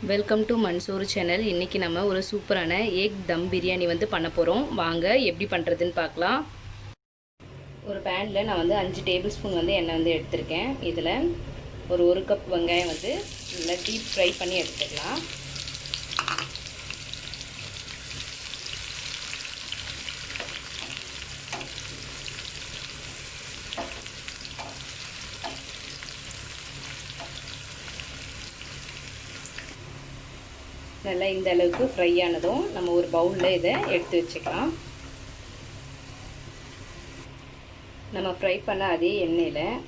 Welcome to Mansoor channel. இன்றைக்கி நம்ம ஒரு சூப்பரான எக் தம் பிரியாணி பண்ண போகிறோம். வாங்க எப்படி பண்ணுறதுன்னு பார்க்கலாம். ஒரு பேனில் நான் 5 டேபிள் ஸ்பூன் எண்ணெய் எடுத்திருக்கேன். இதில் ஒரு கப் வெங்காயம் நல்லா டீப் ஃப்ரை பண்ணி எடுத்துக்கலாம். நல்லா இந்த அளவுக்கு ஃப்ரை ஆனதும் நம்ம ஒரு பவுலில் இதை எடுத்து வச்சுக்கலாம். நம்ம ஃப்ரை பண்ண அதே எண்ணெயில்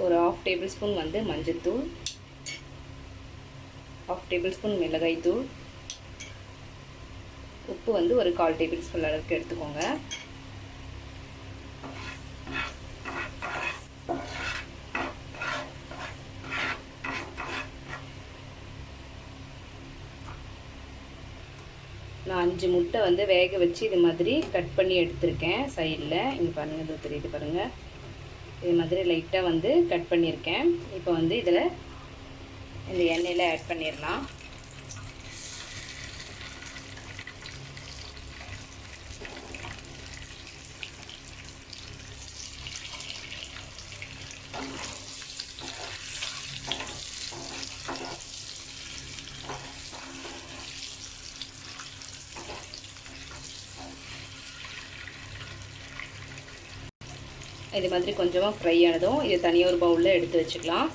ஒரு 1/2 டேபிள் ஸ்பூன் மஞ்சள்தூள், 1/2 டேபிள் ஸ்பூன் மிளகாய்த்தூள், உப்பு ஒரு 1/4 டேபிள் ஸ்பூன் அளவுக்கு எடுத்துக்கோங்க. நான் 5 முட்டை வேக வச்சு இது மாதிரி கட் பண்ணி எடுத்திருக்கேன். சைடில் இங்கே பாருங்கள், இது தெரியுது பாருங்கள். இது மாதிரி லைட்டாக கட் பண்ணியிருக்கேன். இப்போ இதில் இந்த எண்ணெயில் ஆட் பண்ணிடலாம். இது மாதிரி கொஞ்சமாக ஃப்ரை ஆனதும் இது தனியாக ஒரு பவுலில் எடுத்து வச்சுக்கலாம்.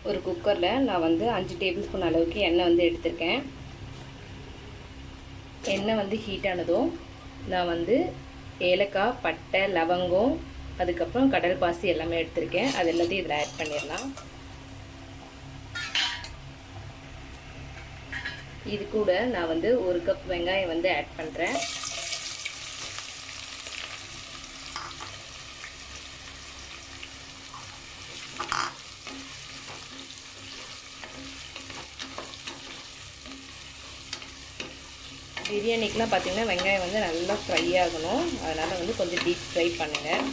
ஒரு குக்கரில் நான் 5 டேபிள் ஸ்பூன் அளவுக்கு எண்ணெய் எடுத்திருக்கேன். எண்ணெய் ஹீட் ஆனதும் நான் ஏலக்காய், பட்டை, லவங்கம், அதுக்கப்புறம் கடல் பாசி எல்லாமே எடுத்திருக்கேன். அது எல்லாத்தையும் இதில் ஆட் பண்ணிடலாம். இது கூட நான் 1 கப் வெங்காயம் ஆட் பண்ணுறேன். பிரியாணிக்கெலாம் பார்த்திங்கன்னா வெங்காயம் நல்லா ஃப்ரை ஆகணும். அதனால் கொஞ்சம் டீப் ஃப்ரை பண்ணுங்கள்.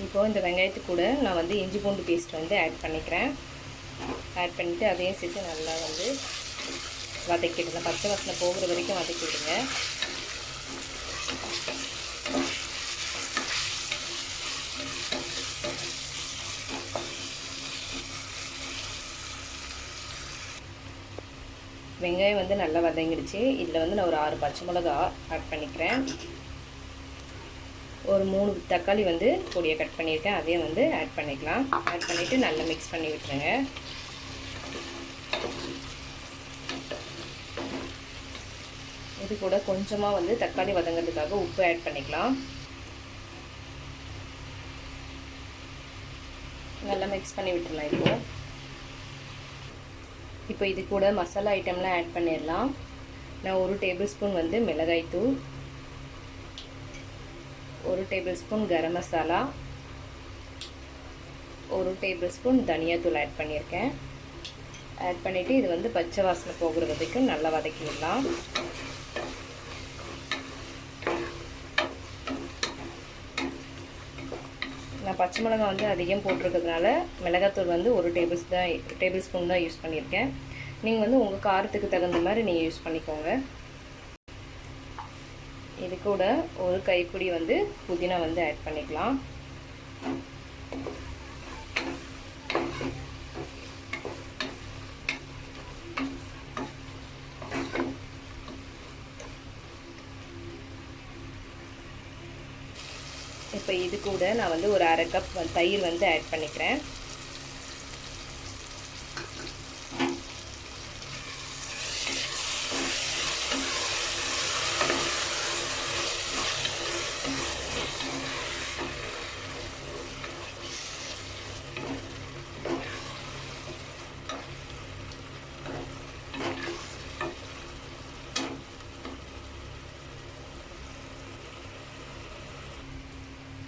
இப்போது இந்த வெங்காயத்துக்கு கூட நான் இஞ்சி பூண்டு பேஸ்ட் ஆட் பண்ணிக்கிறேன். ஆட் பண்ணிவிட்டு அதையும் சேர்த்து நல்லா வதக்கிடுங்க. பச்சை வாசனை போகிற வரைக்கும் வதக்கிடுங்க. வெங்காயம் நல்லா வதங்கிடுச்சு. இதில் நான் ஒரு 6 பச்சை மிளகா ஆட் பண்ணிக்கிறேன். ஒரு 3 தக்காளி பொடியை கட் பண்ணியிருக்கேன். அதையும் ஆட் பண்ணிக்கலாம். ஆட் பண்ணிவிட்டு நல்லா மிக்ஸ் பண்ணி விட்டுருங்க. இது கூட கொஞ்சமாக தக்காளி வதங்கிறதுக்காக உப்பு ஆட் பண்ணிக்கலாம். நல்லா மிக்ஸ் பண்ணி விட்டுடலாம். இப்போ இது கூட மசாலா ஐட்டம்லாம் ஆட் பண்ணிடலாம். நான் 1 டேபிள் ஸ்பூன் மிளகாய்த்தூள், 1 table spoon garam masala, 1 table spoon தனியாத்தூள் ஆட் பண்ணியிருக்கேன். ஆட் பண்ணிவிட்டு இது பச்சை வாசனை போகிற வரைக்கும் நல்லா வதக்கிடலாம். நான் பச்சை மிளகாய் அதிகம் போட்டிருக்கிறதுனால மிளகாத்தூள் 1 டேபிள் ஸ்பூன் தான் யூஸ் பண்ணியிருக்கேன். நீங்கள் உங்கள் காரத்துக்கு தகுந்த மாதிரி நீங்கள் யூஸ் பண்ணிக்கோங்க. இது கூட ஒரு கைப்பிடி புதினா ஆட் பண்ணிக்கலாம். இப்போ இது கூட நான் ஒரு 1/2 கப் தயிர் ஆட் பண்ணிக்கிறேன்.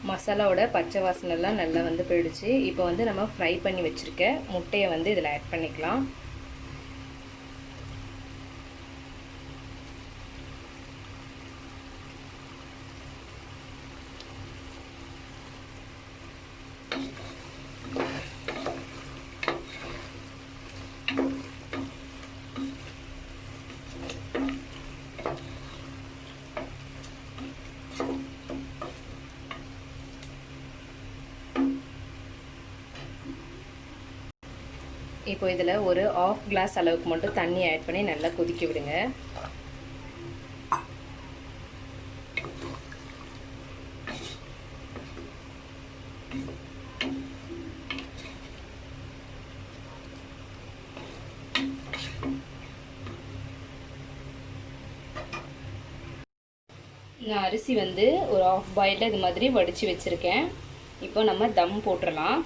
மசாலாவோட பச்சை வாசனைலாம் நல்லா போயிடுச்சு. இப்போ நம்ம ஃப்ரை பண்ணி வச்சுருக்க முட்டையை இதில் ஆட் பண்ணிக்கலாம். இப்போ இதில் ஒரு 1/2 கிளாஸ் அளவுக்கு மட்டும் தண்ணி ஆட் பண்ணி நல்லா கொதிக்க விடுங்க. நான் அரிசி வந்து ஒரு 1/2 பாயிலில் இது மாதிரி வடித்து வச்சுருக்கேன். இப்போ நம்ம தம் போட்டுடலாம்.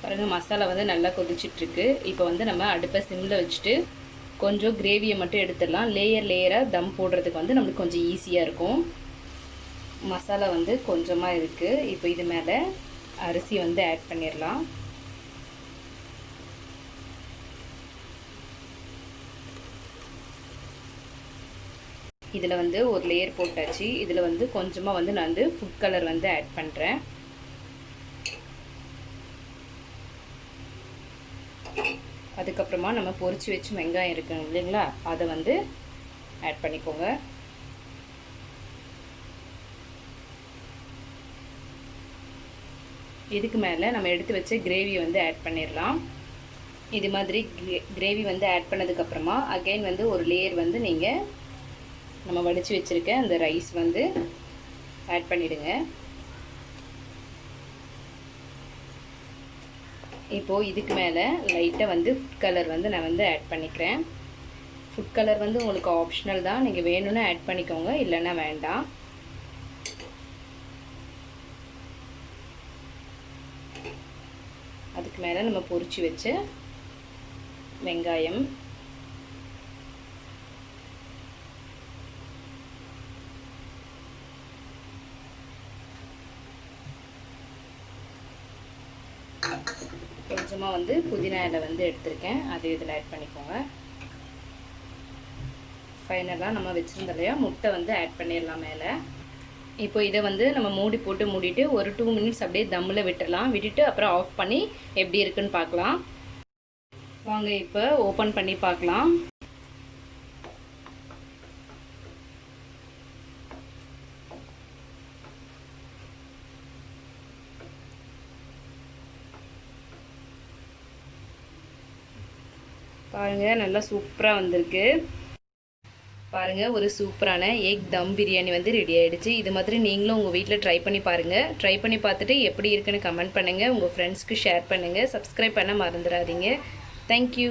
பாருங்கள், மசாலா வந்து நல்லா கொதிச்சிட்ருக்கு. இப்போ வந்து நம்ம அடுப்பை சிம்மில் வச்சுட்டு கொஞ்சம் கிரேவியை மட்டும் எடுத்துடலாம். லேயராக தம் போடுறதுக்கு வந்து நம்மளுக்கு கொஞ்சம் ஈஸியாக இருக்கும். மசாலா வந்து கொஞ்சமாக இருக்குது. இப்போ இது மேலே அரிசி வந்து ஆட் பண்ணிடலாம். இதில் வந்து ஒரு லேயர் போட்டாச்சு. இதில் வந்து கொஞ்சமாக வந்து நான் வந்து ஃபுட் கலர் வந்து ஆட் பண்ணுறேன். அதுக்கப்புறமா நம்ம பொரிச்சு வச்சு வெங்காயம் இருக்குங்க இல்லைங்களா, அதை வந்து ஆட் பண்ணிக்கோங்க. இதுக்கு மேலே நம்ம எடுத்து வச்ச கிரேவி வந்து ஆட் பண்ணிடலாம். இது மாதிரி கிரேவி வந்து ஆட் பண்ணதுக்கப்புறமா அகைன் வந்து ஒரு லேயர் வந்து நீங்கள் நம்ம வடித்து வச்சுருக்க அந்த ரைஸ் வந்து ஆட் பண்ணிவிடுங்க. இப்போது இதுக்கு மேலே லைட்டாக வந்து ஃபுட் கலர் வந்து நான் வந்து ஆட் பண்ணிக்கிறேன். ஃபுட் கலர் வந்து உங்களுக்கு ஆப்ஷனல் தான், நீங்கள் வேணும்னா ஆட் பண்ணிக்கோங்க, இல்லைன்னா வேண்டாம். அதுக்கு மேலே நம்ம பொரிச்சு வச்ச வெங்காயம், கொஞ்சமாக வந்து புதினா இலை வந்து எடுத்திருக்கேன், அது இதில் ஆட் பண்ணிக்கோங்க. ஃபைனலாக நம்ம வச்சுருந்த இல்லையா முட்டை வந்து ஆட் பண்ணிடலாம் மேலே. இப்போ இதை வந்து நம்ம மூடிட்டு ஒரு 2 மினிட்ஸ் அப்படியே தம்மில் விட்டுடலாம். விட்டுட்டு அப்புறம் ஆஃப் பண்ணி எப்படி இருக்குன்னு பார்க்கலாம். வாங்க இப்போ ஓப்பன் பண்ணி பார்க்கலாம். பாருங்கள், நல்லா சூப்பராக வந்திருக்கு. பாருங்கள், ஒரு சூப்பரான எக் தம் பிரியாணி வந்து ரெடி ஆகிடுச்சு. இது மாதிரி நீங்களும் உங்கள் வீட்டில் ட்ரை பண்ணி பாருங்கள். ட்ரை பண்ணி பார்த்துட்டு எப்படி இருக்குன்னு கமெண்ட் பண்ணுங்கள். உங்கள் ஃப்ரெண்ட்ஸ்க்கு ஷேர் பண்ணுங்கள். சப்ஸ்கிரைப் பண்ண மறந்துடாதீங்க. தேங்க்யூ.